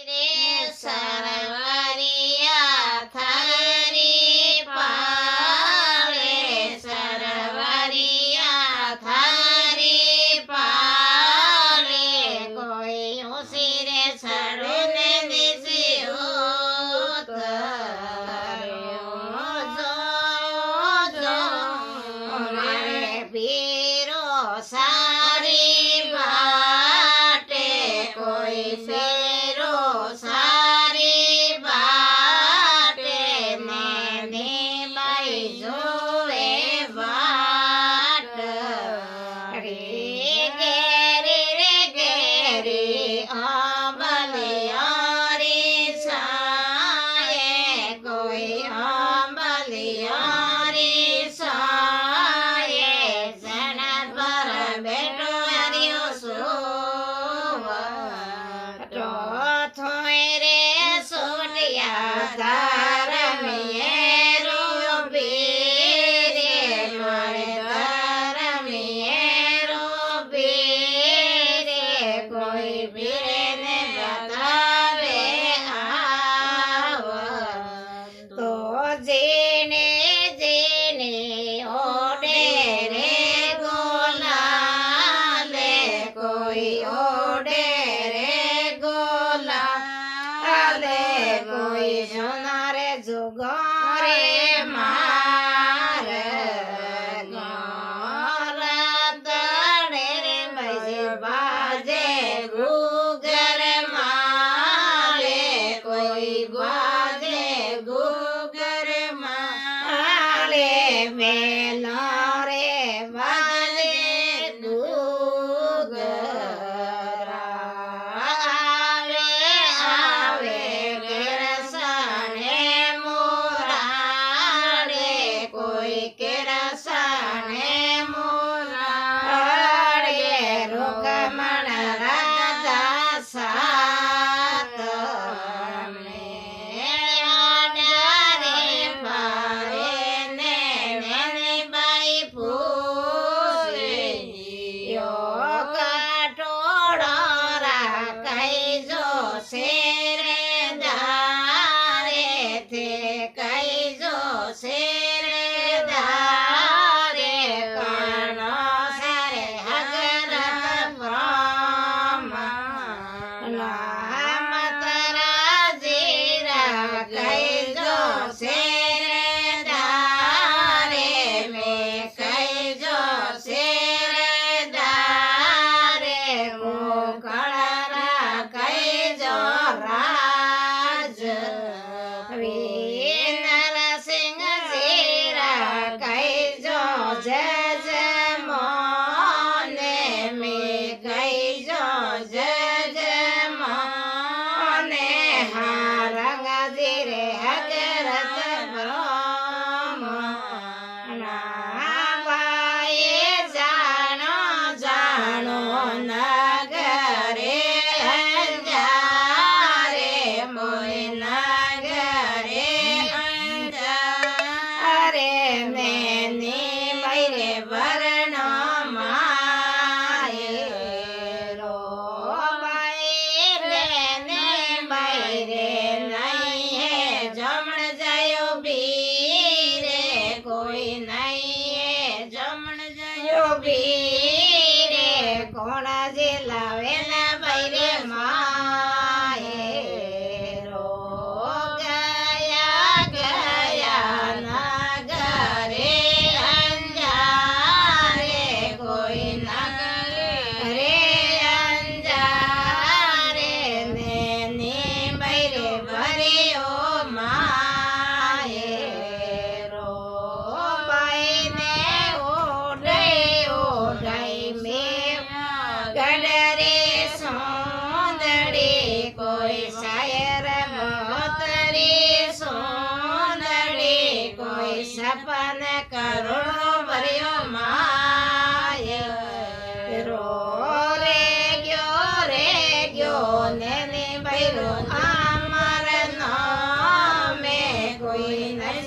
रे सरवरिया थारी पाले सरवरिया थारी पाले कोई उसी रे सड़ने दिसी रे पीरो सारी बाटे कोई से सारी बाटे मैंने भाई जोए बाट रे गेरे आंबलियारी साए कोई आंबलियारी साए सनत पर बेटो हरियो सो थोरे सोनिया धर्मिये रूपी रे मारे धर्मिये रूपी रे कोई बीरे ने बतावे आव तो जीने जीने ओडे रे गोला ले कोई ओडे कोई सोनारे जुगारे मार गोरा दड़े रे बजे बाजे गुगर माले कोई बाजे गुगर माले मेला रे बाजे गुगर कोणा जे लावेला बैरे माए रो गया गया नगरे अंजारे कोई नगरे अंजारे नैनी बैरे भरियो माए रो बैने ओढ़े में गड़े